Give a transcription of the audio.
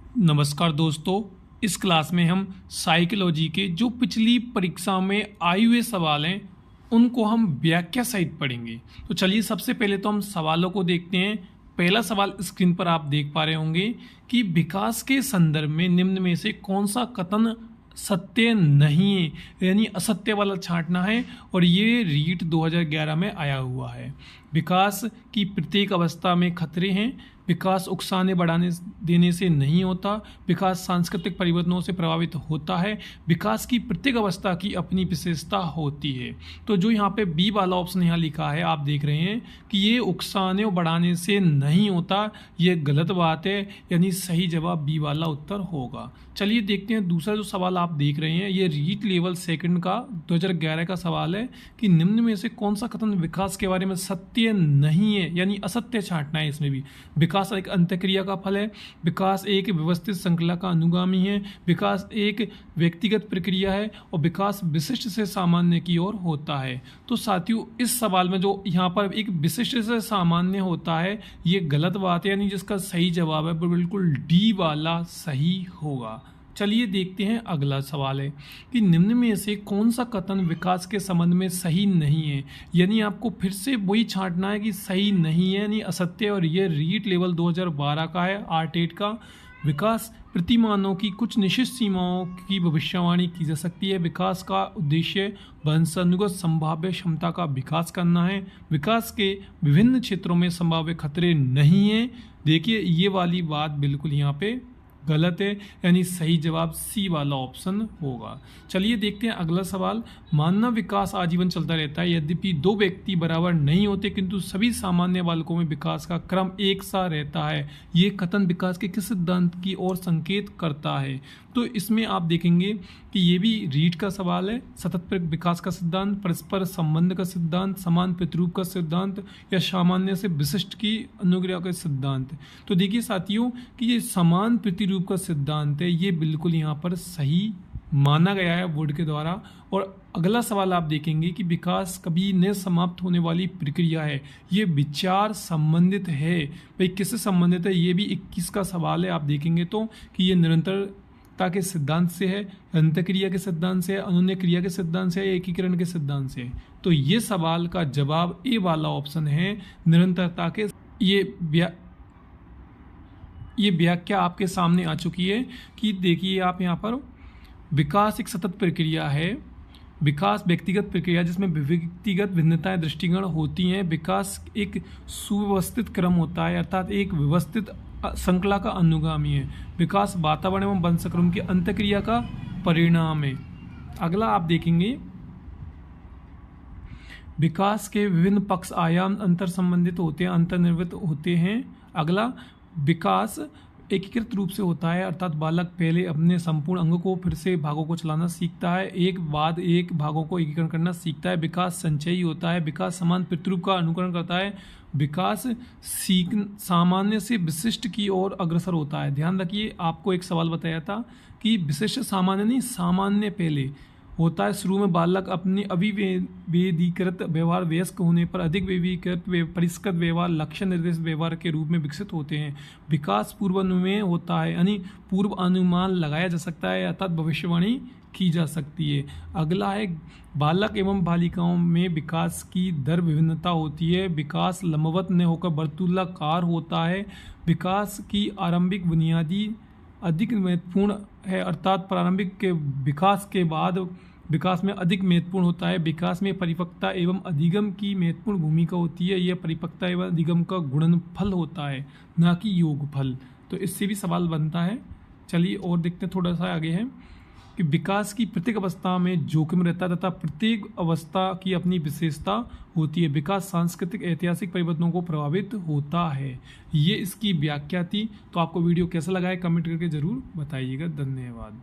नमस्कार दोस्तों, इस क्लास में हम साइकोलॉजी के जो पिछली परीक्षा में आए हुए सवाल हैं उनको हम व्याख्या सहित पढ़ेंगे। तो चलिए सबसे पहले तो हम सवालों को देखते हैं। पहला सवाल स्क्रीन पर आप देख पा रहे होंगे कि विकास के संदर्भ में निम्न में से कौन सा कथन सत्य नहीं है, यानी असत्य वाला छांटना है। और ये रीट 2011 में आया हुआ है। विकास की प्रत्येक अवस्था में खतरे हैं। विकास उकसाने बढ़ाने देने से नहीं होता। विकास सांस्कृतिक परिवर्तनों से प्रभावित होता है। विकास की प्रत्येक अवस्था की अपनी विशेषता होती है। तो जो यहाँ पे बी वाला ऑप्शन यहाँ लिखा है, आप देख रहे हैं कि ये उकसाने और बढ़ाने से नहीं होता, ये गलत बात है, यानी सही जवाब बी वाला उत्तर होगा। चलिए देखते हैं दूसरा जो सवाल आप देख रहे हैं, ये रीट लेवल सेकंड का 2011 का सवाल है कि निम्न में से कौन सा कथन विकास के बारे में सत्य नहीं है, यानी असत्य छांटना है। इसमें भी विकास एक अंतःक्रिया का फल है, विकास एक व्यवस्थित श्रृंखला का अनुगामी है, विकास एक व्यक्तिगत प्रक्रिया है और विकास विशिष्ट से सामान्य की ओर होता है। तो साथियों, इस सवाल में जो यहाँ पर एक विशिष्ट से सामान्य होता है, ये गलत बात है, यानी जिसका सही जवाब है वो बिल्कुल डी वाला सही होगा। चलिए देखते हैं अगला सवाल है कि निम्न में से कौन सा कथन विकास के संबंध में सही नहीं है, यानी आपको फिर से वही छांटना है कि सही नहीं है यानी असत्य। और ये रीट लेवल 2012 का है, आर्ट 8 का। विकास प्रतिमानों की कुछ निश्चित सीमाओं की भविष्यवाणी की जा सकती है। विकास का उद्देश्य वंशानुगत संभाव्य क्षमता का विकास करना है। विकास के विभिन्न क्षेत्रों में संभाव्य खतरे नहीं है। देखिए, ये वाली बात बिल्कुल यहाँ पे गलत है, यानी सही जवाब सी वाला ऑप्शन होगा। चलिए देखते हैं अगला सवाल। मानव विकास आजीवन चलता रहता है, यद्यपि दो व्यक्ति बराबर नहीं होते, किंतु सभी सामान्य बालकों में विकास का क्रम एक सा रहता है। ये कथन विकास के किस सिद्धांत की ओर संकेत करता है? तो इसमें आप देखेंगे कि ये भी रीट का सवाल है। सतत विकास का सिद्धांत, परस्पर संबंध का सिद्धांत, समान प्रतिरूप का सिद्धांत या सामान्य से विशिष्ट की अनुक्रिया का सिद्धांत। तो देखिए साथियों कि ये समान प्रतिरूप का सिद्धांत है, ये बिल्कुल यहाँ पर सही माना गया है बोर्ड के द्वारा। और अगला सवाल आप देखेंगे कि विकास कभी न समाप्त होने वाली प्रक्रिया है, ये विचार संबंधित है। भाई किससे संबंधित है? ये भी 21 का सवाल है। आप देखेंगे तो कि ये निरंतरता के सिद्धांत से है, अंतःक्रिया के सिद्धांत से है, अनुनय क्रिया के सिद्धांत से है, एकीकरण के सिद्धांत से है। तो ये सवाल का जवाब ए वाला ऑप्शन है, निरंतरता के। ये व्याख्या आपके सामने आ चुकी है कि देखिए आप यहाँ पर, विकास एक सतत प्रक्रिया है। विकास व्यक्तिगत प्रक्रिया जिसमें व्यक्तिगत भिन्नताएं दृष्टिगण होती हैं। विकास एक सुव्यवस्थित क्रम होता है, अर्थात एक व्यवस्थित श्रृंखला का अनुगामी है। विकास वातावरण एवं वंशक्रम की अंतःक्रिया का परिणाम है। अगला आप देखेंगे, विकास के विभिन्न पक्ष आयाम अंतर संबंधित होते हैं, अंतर्निर्मित होते हैं। अगला, विकास एकीकृत रूप से होता है, अर्थात बालक पहले अपने संपूर्ण अंगों को फिर से भागों को चलाना सीखता है, एक बाद एक भागों को एकीकरण करना सीखता है। विकास संचयी होता है। विकास समान प्रतिरूप का अनुकरण करता है। विकास सामान्य से विशिष्ट की ओर अग्रसर होता है। ध्यान रखिए, आपको एक सवाल बताया था कि विशिष्ट सामान्य नहीं, सामान्य पहले होता है। शुरू में बालक अपनी अविभेदीकृत व्यवहार वयस्क होने पर अधिक विभेदीकृत परिष्कृत व्यवहार लक्ष्य निर्देशित व्यवहार के रूप में विकसित होते हैं। विकास पूर्वानुमेय होता है, यानी पूर्व अनुमान लगाया जा सकता है, अर्थात भविष्यवाणी की जा सकती है। अगला है, बालक एवं बालिकाओं में विकास की दर विभिन्नता होती है। विकास लंबवत न होकर वर्तुलाकार होता है। विकास की आरंभिक बुनियादी अधिक महत्वपूर्ण है, अर्थात प्रारंभिक के विकास के बाद विकास में अधिक महत्वपूर्ण होता है। विकास में परिपक्वता एवं अधिगम की महत्वपूर्ण भूमिका होती है। यह परिपक्वता एवं अधिगम का गुणनफल होता है, न कि योगफल। तो इससे भी सवाल बनता है। चलिए और देखते हैं, थोड़ा सा आगे है कि विकास की प्रत्येक अवस्था में जोखिम रहता है तथा प्रत्येक अवस्था की अपनी विशेषता होती है। विकास सांस्कृतिक ऐतिहासिक परिवर्तनों को प्रभावित होता है। ये इसकी व्याख्या थी। तो आपको वीडियो कैसा लगा है कमेंट करके ज़रूर बताइएगा। धन्यवाद।